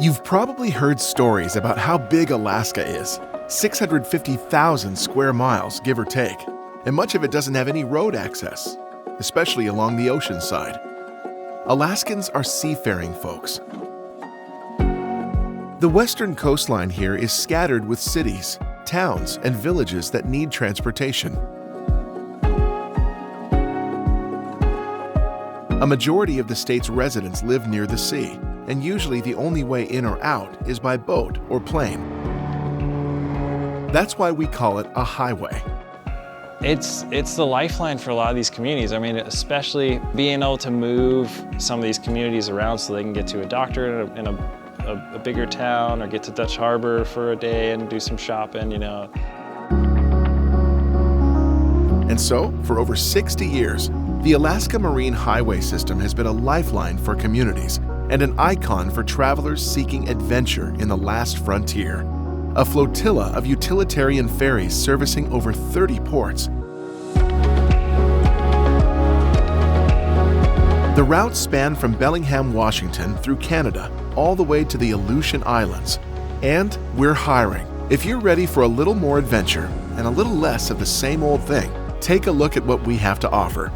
You've probably heard stories about how big Alaska is, 650,000 square miles, give or take, and much of it doesn't have any road access, especially along the ocean side. Alaskans are seafaring folks. The western coastline here is scattered with cities, towns, and villages that need transportation. A majority of the state's residents live near the sea, and usually the only way in or out is by boat or plane. That's why we call it a highway. It's the lifeline for a lot of these communities. I mean, especially being able to move some of these communities around so they can get to a doctor in a bigger town or get to Dutch Harbor for a day and do some shopping, And so, for over 60 years, the Alaska Marine Highway System has been a lifeline for communities and an icon for travelers seeking adventure in the last frontier. A flotilla of utilitarian ferries servicing over 30 ports. The routes span from Bellingham, Washington through Canada, all the way to the Aleutian Islands. And we're hiring. If you're ready for a little more adventure and a little less of the same old thing, take a look at what we have to offer.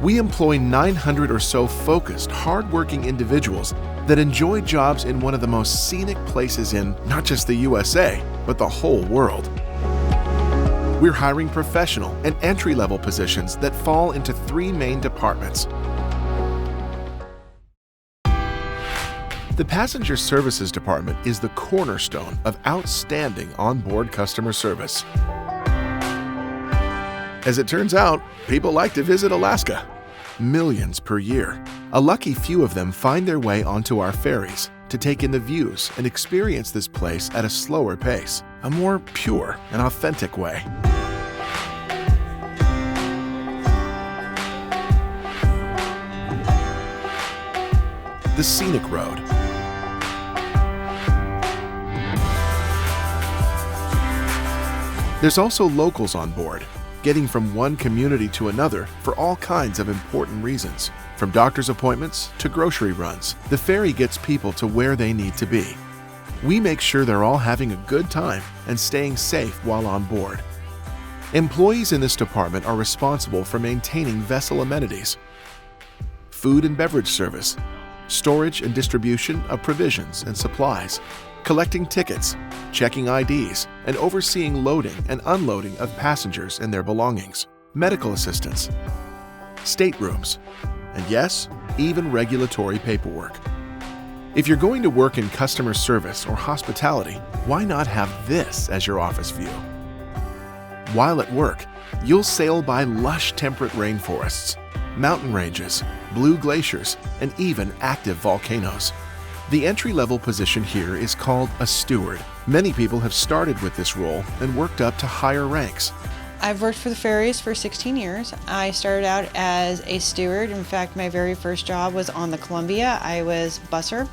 We employ 900 or so focused, hardworking individuals that enjoy jobs in one of the most scenic places in not just the USA, but the whole world. We're hiring professional and entry-level positions that fall into 3 main departments. The Passenger Services Department is the cornerstone of outstanding onboard customer service. As it turns out, people like to visit Alaska. Millions per year. A lucky few of them find their way onto our ferries to take in the views and experience this place at a slower pace, a more pure and authentic way. The Scenic Road. There's also locals on board, getting from one community to another for all kinds of important reasons. From doctor's appointments to grocery runs, the ferry gets people to where they need to be. We make sure they're all having a good time and staying safe while on board. Employees in this department are responsible for maintaining vessel amenities, food and beverage service, storage and distribution of provisions and supplies, collecting tickets, checking IDs, and overseeing loading and unloading of passengers and their belongings, medical assistance, staterooms, and yes, even regulatory paperwork. If you're going to work in customer service or hospitality, why not have this as your office view? While at work, you'll sail by lush temperate rainforests, mountain ranges, blue glaciers, and even active volcanoes. The entry-level position here is called a steward. Many people have started with this role and worked up to higher ranks. I've worked for the ferries for 16 years. I started out as a steward. In fact, my very first job was on the Columbia. I was busser.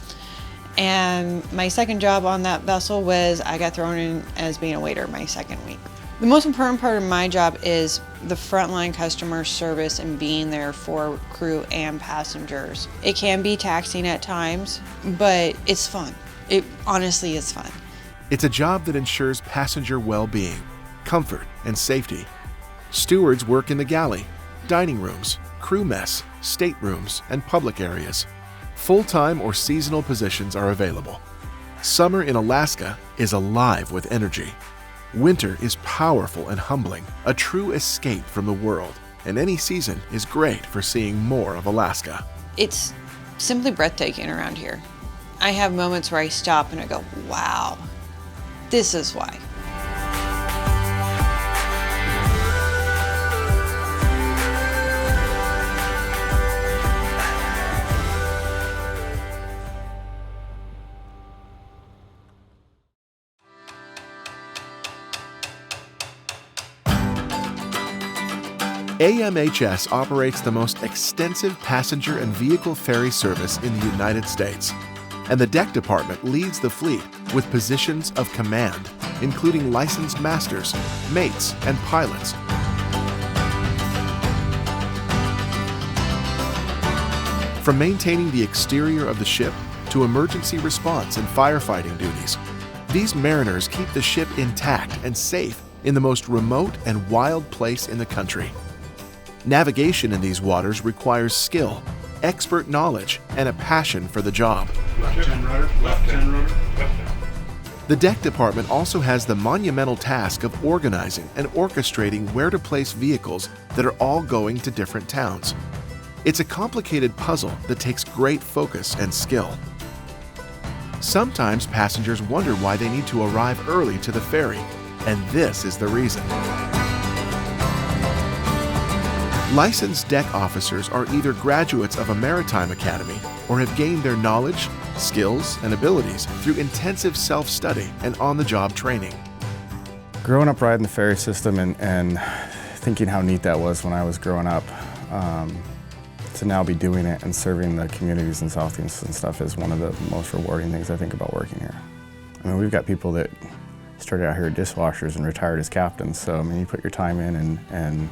And my second job on that vessel was I got thrown in as being a waiter my second week. The most important part of my job is the frontline customer service and being there for crew and passengers. It can be taxing at times, but it's fun. It honestly is fun. It's a job that ensures passenger well-being, comfort, and safety. Stewards work in the galley, dining rooms, crew mess, staterooms, and public areas. Full-time or seasonal positions are available. Summer in Alaska is alive with energy. Winter is powerful and humbling, a true escape from the world, and any season is great for seeing more of Alaska. It's simply breathtaking around here. I have moments where I stop and I go, wow, this is why. AMHS operates the most extensive passenger and vehicle ferry service in the United States, and the deck department leads the fleet with positions of command, including licensed masters, mates, and pilots. From maintaining the exterior of the ship to emergency response and firefighting duties. These mariners keep the ship intact and safe in the most remote and wild place in the country. Navigation in these waters requires skill, expert knowledge, and a passion for the job. Left 10 rudder, left 10 rudder, left 10. The deck department also has the monumental task of organizing and orchestrating where to place vehicles that are all going to different towns. It's a complicated puzzle that takes great focus and skill. Sometimes passengers wonder why they need to arrive early to the ferry, and this is the reason. Licensed deck officers are either graduates of a maritime academy or have gained their knowledge, skills, and abilities through intensive self-study and on-the-job training. Growing up riding the ferry system and thinking how neat that was when I was growing up, to now be doing it and serving the communities in Southeast and stuff is one of the most rewarding things I think about working here. I mean, we've got people that started out here as dishwashers and retired as captains, so I mean, you put your time in and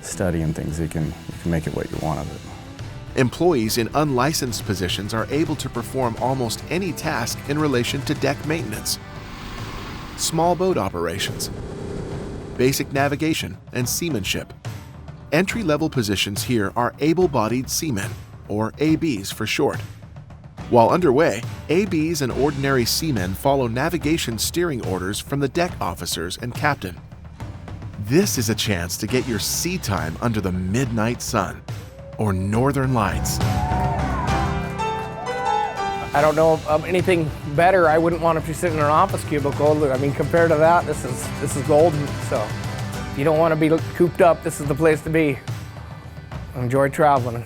study and things, you can make it what you want of it. Employees in unlicensed positions are able to perform almost any task in relation to deck maintenance, small boat operations, basic navigation, and seamanship. Entry-level positions here are able-bodied seamen, or ABs for short. While underway, ABs and ordinary seamen follow navigation steering orders from the deck officers and captain. This is a chance to get your sea time under the midnight sun, or northern lights. I don't know of anything better. I wouldn't want to be sitting in an office cubicle. I mean, compared to that, this is golden. So if you don't want to be cooped up, this is the place to be. Enjoy traveling.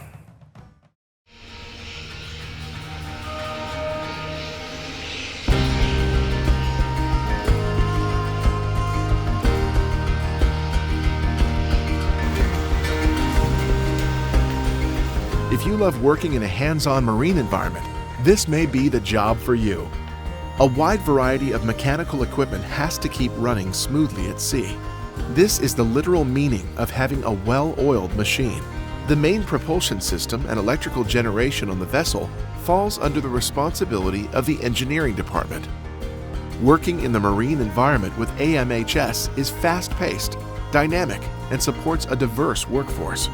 If you love working in a hands-on marine environment, this may be the job for you. A wide variety of mechanical equipment has to keep running smoothly at sea. This is the literal meaning of having a well-oiled machine. The main propulsion system and electrical generation on the vessel falls under the responsibility of the engineering department. Working in the marine environment with AMHS is fast-paced, dynamic, and supports a diverse workforce.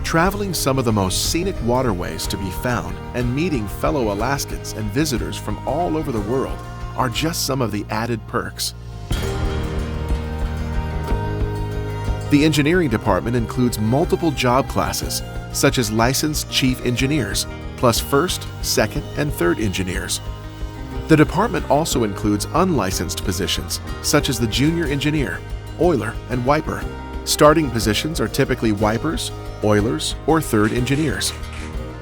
Traveling some of the most scenic waterways to be found and meeting fellow Alaskans and visitors from all over the world are just some of the added perks. The engineering department includes multiple job classes, such as licensed chief engineers, plus first, second, and third engineers. The department also includes unlicensed positions, such as the junior engineer, oiler, and wiper. Starting positions are typically wipers, oilers, or third engineers.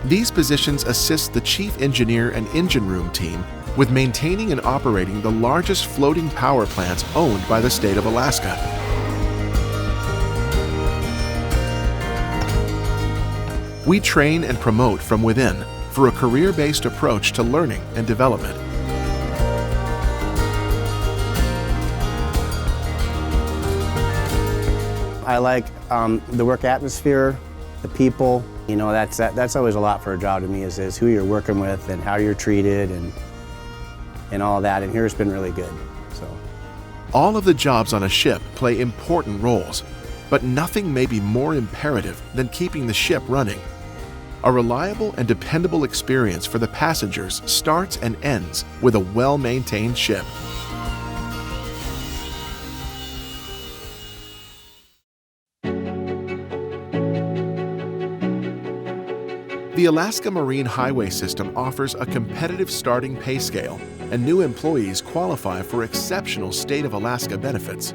These positions assist the chief engineer and engine room team with maintaining and operating the largest floating power plants owned by the state of Alaska. We train and promote from within for a career-based approach to learning and development. I like the work atmosphere, the people. You know, that's always a lot for a job to me is who you're working with and how you're treated and all that. And here it's been really good. So, all of the jobs on a ship play important roles, but nothing may be more imperative than keeping the ship running. A reliable and dependable experience for the passengers starts and ends with a well-maintained ship. The Alaska Marine Highway System offers a competitive starting pay scale, and new employees qualify for exceptional state of Alaska benefits.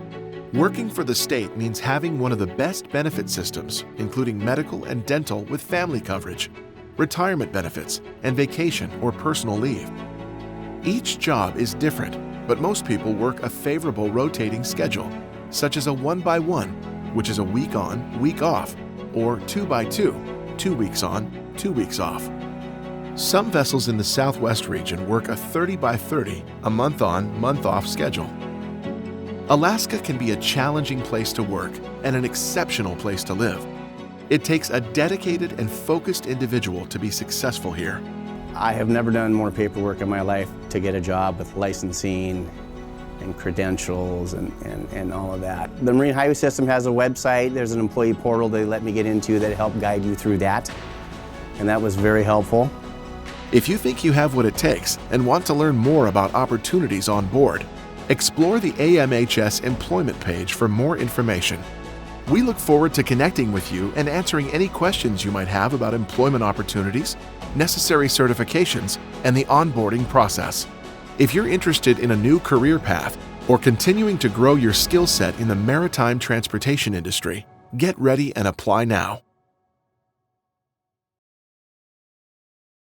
Working for the state means having one of the best benefit systems, including medical and dental with family coverage, retirement benefits, and vacation or personal leave. Each job is different, but most people work a favorable rotating schedule, such as a 1x1, which is a week on, week off, or 2x2, 2 weeks on, 2 weeks off. Some vessels in the Southwest region work a 30x30, a month on, month off schedule. Alaska can be a challenging place to work and an exceptional place to live. It takes a dedicated and focused individual to be successful here. I have never done more paperwork in my life to get a job with licensing and credentials and all of that. The Marine Highway System has a website. There's an employee portal they let me get into that helped guide you through that, and that was very helpful. If you think you have what it takes and want to learn more about opportunities on board, explore the AMHS employment page for more information. We look forward to connecting with you and answering any questions you might have about employment opportunities, necessary certifications, and the onboarding process. If you're interested in a new career path or continuing to grow your skill set in the maritime transportation industry, get ready and apply now.